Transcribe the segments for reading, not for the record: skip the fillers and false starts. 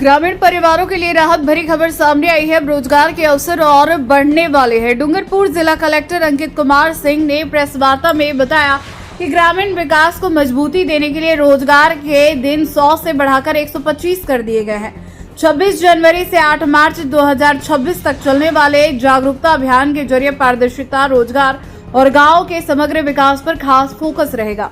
ग्रामीण परिवारों के लिए राहत भरी खबर सामने आई है। रोजगार के अवसर और बढ़ने वाले हैं। डूंगरपुर जिला कलेक्टर अंकित कुमार सिंह ने प्रेस वार्ता में बताया कि ग्रामीण विकास को मजबूती देने के लिए रोजगार के दिन 100 से बढ़ाकर 125 कर दिए गए हैं। 26 जनवरी से 8 मार्च 2026 तक चलने वाले जागरूकता अभियान के जरिए पारदर्शिता, रोजगार और गाँव के समग्र विकास पर खास फोकस रहेगा।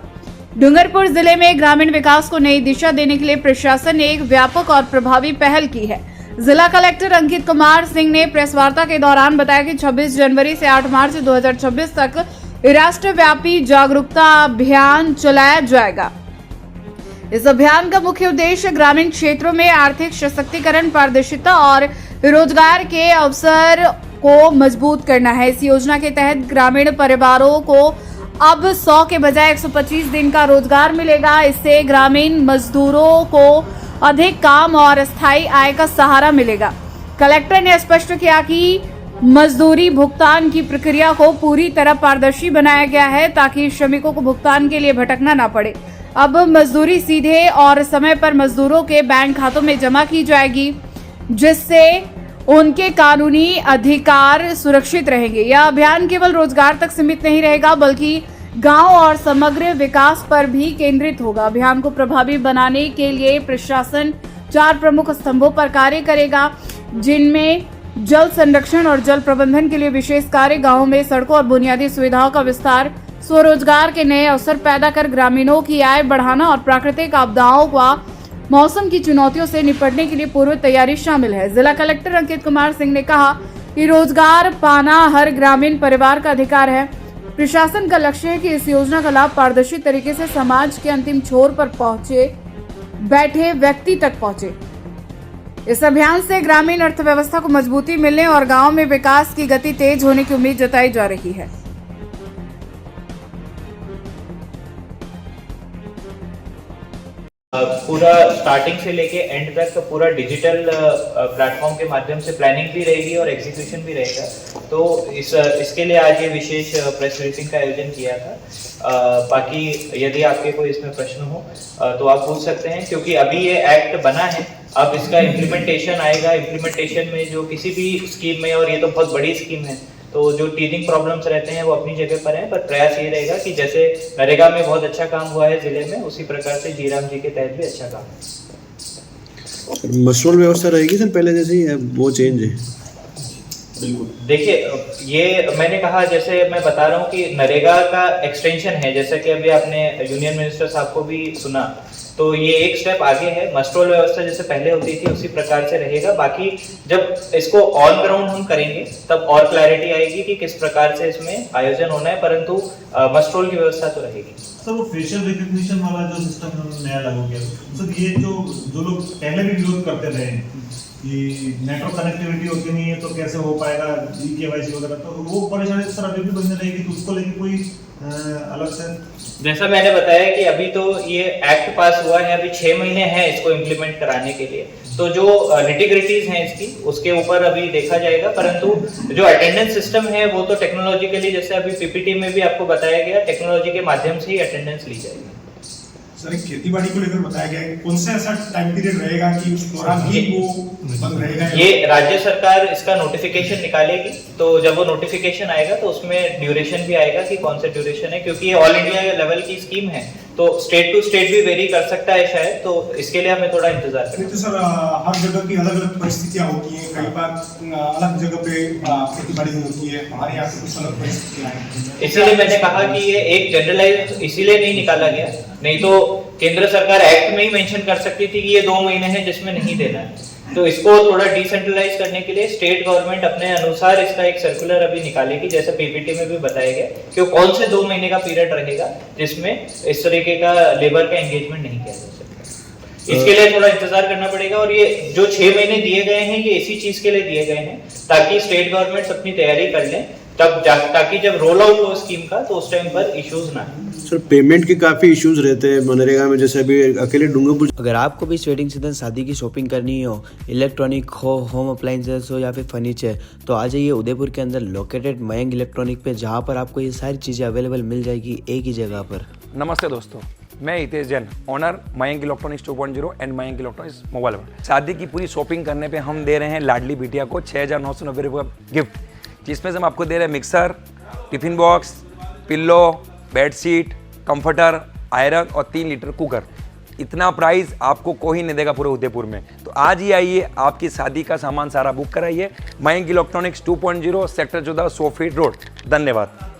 डूंगरपुर जिले में ग्रामीण विकास को नई दिशा देने के लिए प्रशासन ने एक व्यापक और प्रभावी पहल की है। जिला कलेक्टर अंकित कुमार सिंह ने प्रेस वार्ता के दौरान बताया कि 26 जनवरी से 8 मार्च 2026 तक राष्ट्रव्यापी जागरूकता अभियान चलाया जाएगा। इस अभियान का मुख्य उद्देश्य ग्रामीण क्षेत्रों में आर्थिक सशक्तिकरण, पारदर्शिता और रोजगार के अवसर को मजबूत करना है। इस योजना के तहत ग्रामीण परिवारों को अब 100 के बजाय 125 दिन का रोजगार मिलेगा। इससे ग्रामीण मजदूरों को अधिक काम और स्थायी आय का सहारा मिलेगा। कलेक्टर ने स्पष्ट किया कि मजदूरी भुगतान की प्रक्रिया को पूरी तरह पारदर्शी बनाया गया है ताकि श्रमिकों को भुगतान के लिए भटकना न पड़े। अब मजदूरी सीधे और समय पर मजदूरों के बैंक खातों में जमा की जाएगी, जिससे उनके कानूनी अधिकार सुरक्षित रहेंगे। यह अभियान केवल रोजगार तक सीमित नहीं रहेगा, बल्कि गांव और समग्र विकास पर भी केंद्रित होगा। अभियान को प्रभावी बनाने के लिए प्रशासन 4 प्रमुख स्तंभों पर कार्य करेगा, जिनमें जल संरक्षण और जल प्रबंधन के लिए विशेष कार्य, गांवों में सड़कों और बुनियादी सुविधाओं का विस्तार, स्वरोजगार के नए अवसर पैदा कर ग्रामीणों की आय बढ़ाना और प्राकृतिक आपदाओं व मौसम की चुनौतियों से निपटने के लिए पूर्व तैयारी शामिल है। जिला कलेक्टर अंकित कुमार सिंह ने कहा कि रोजगार पाना हर ग्रामीण परिवार का अधिकार है। प्रशासन का लक्ष्य है कि इस योजना का लाभ पारदर्शी तरीके से समाज के अंतिम छोर पर बैठे व्यक्ति तक पहुंचे। इस अभियान से ग्रामीण अर्थव्यवस्था को मजबूती मिलने और गांव में विकास की गति तेज होने की उम्मीद जताई जा रही है। पूरा स्टार्टिंग से लेके एंड तक पूरा डिजिटल प्लेटफॉर्म के माध्यम से प्लानिंग भी रहेगी और एग्जीक्यूशन भी रहेगा। तो इसके लिए आज ये विशेष प्रेस ब्रीफिंग का आयोजन किया था। बाकी यदि आपके कोई इसमें प्रश्न हो तो आप पूछ सकते हैं, क्योंकि अभी ये एक्ट बना है, अब इसका इम्प्लीमेंटेशन आएगा। इम्प्लीमेंटेशन में जो किसी भी स्कीम में, और ये तो बहुत बड़ी स्कीम है, तो जो टीथिंग प्रॉब्लम्स रहते हैं वो अपनी जगह पर हैं, पर प्रयास ये रहेगा कि जैसे नरेगा में बहुत अच्छा काम हुआ है जिले में, उसी प्रकार से जीराम जी के तहत भी अच्छा काम। मशरूल व्यवस्था रहेगी सर पहले जैसे ही, वो चेंज है? बिल्कुल, देखिए ये मैंने कहा, जैसे मैं बता रहा हूँ कि नरेगा का एक्सटेंशन है, जैसा कि अभी आपने यूनियन मिनिस्टर साहब को भी सुना, तो ये एक स्टेप आगे है। मस्ट्रोल व्यवस्था जैसे पहले होती थी उसी प्रकार से रहेगा। बाकी जब इसको ऑन ग्राउंड हम करेंगे तब और क्लैरिटी आएगी कि किस प्रकार से इसमें आयोजन होना है, परंतु मस्ट्रोल की व्यवस्था तो रहेगी। सर वो फेशियल रिकग्निशन वाला जो सिस्टम नया लागू किया, सर ये जो लोग पहले भी विरोध करते रहे कि नेटवर्क कनेक्टिविटी होती नहीं है तो कैसे हो पाएगा KYC वगैरह, तो वो परेशानी सर अभी भी बनी रहेगी, तो उसको लेके कोई अलग से? जैसा मैंने बताया कि अभी तो ये एक्ट पास हुआ है, अभी 6 महीने हैं इसको इम्प्लीमेंट कराने के लिए, तो जो निटिग्रिटीज हैं इसकी उसके ऊपर अभी देखा जाएगा। परंतु जो अटेंडेंस सिस्टम है वो तो टेक्नोलॉजिकली, जैसे अभी PPT में भी आपको बताया गया, टेक्नोलॉजी के माध्यम से ही अटेंडेंस ली जाएगी। सर खेतीबाड़ी को लेकर बताया गया है, कौन सा ऐसा टाइम पीरियड रहेगा कि उस दौरान ही वो बंद रहेगा? ये राज्य सरकार इसका नोटिफिकेशन निकालेगी, तो जब वो नोटिफिकेशन आएगा तो उसमें ड्यूरेशन भी आएगा कि कौन सा ड्यूरेशन है, क्योंकि ये ऑल इंडिया लेवल की स्कीम है, तो स्टेट टू स्टेट भी वेरी कर सकता है शायद, तो इसके लिए हमें थोड़ा इंतजार करना है। तो सर हर जगह की अलग अलग परिस्थितियां होती हैं, कई बार अलग जगह पे खेतीबाड़ी होती है, हमारे यहाँ पे कुछ अलग परिस्थितियां हैं। इसीलिए मैंने कहा कि ये एक जनरलाइज इसीलिए नहीं निकाला गया, नहीं तो केंद्र सरकार एक्ट में ही मेंशन कर सकती थी कि ये 2 महीने हैं जिसमें नहीं देना है। तो इसको थोड़ा डिसेंट्रलाइज करने के लिए स्टेट गवर्नमेंट अपने अनुसार इसका एक सर्कुलर अभी निकालेगी, जैसे PPT में भी बताया गया कि कौन से 2 महीने का पीरियड रहेगा जिसमें इस तरीके का लेबर का एंगेजमेंट नहीं किया जा सकता। इसके लिए थोड़ा इंतजार करना पड़ेगा, और ये जो 6 महीने दिए गए हैं ये इसी चीज के लिए दिए गए हैं ताकि स्टेट गवर्नमेंट अपनी तैयारी कर लें, तब ताकि जब रोल आउट हो स्कीम का तो उस टाइम पर इश्यूज ना आए। सर पेमेंट के काफ़ी इश्यूज रहते हैं मनरेगा में, जैसे अभी अकेले डूंगरपुर। अगर आपको भी वेडिंग सीजन शादी की शॉपिंग करनी हो, इलेक्ट्रॉनिक हो, होम अप्लाइंसेस हो या फिर फर्नीचर, तो आ जाइए उदयपुर के अंदर लोकेटेड मयंक इलेक्ट्रॉनिक पे, जहाँ पर आपको ये सारी चीज़ें अवेलेबल मिल जाएगी एक ही जगह पर। नमस्ते दोस्तों, मैं Hitesh Jain, owner Mayank electronics 2.0 and Mayank electronics mobile world. शादी की पूरी शॉपिंग करने पे हम दे रहे हैं लाडली बिटिया को 6,990 रुपये का गिफ्ट, जिसमें से हम आपको दे रहे हैं mixer, tiffin box, pillow, bedsheet, comforter, iron और 3 लीटर कुकर। इतना प्राइस आपको कोई नहीं देगा पूरे उदयपुर में। तो आज ही आइए, आपकी शादी का सामान सारा बुक कराइए। Mayank electronics 2.0 sector 14 100 feet road. धन्यवाद।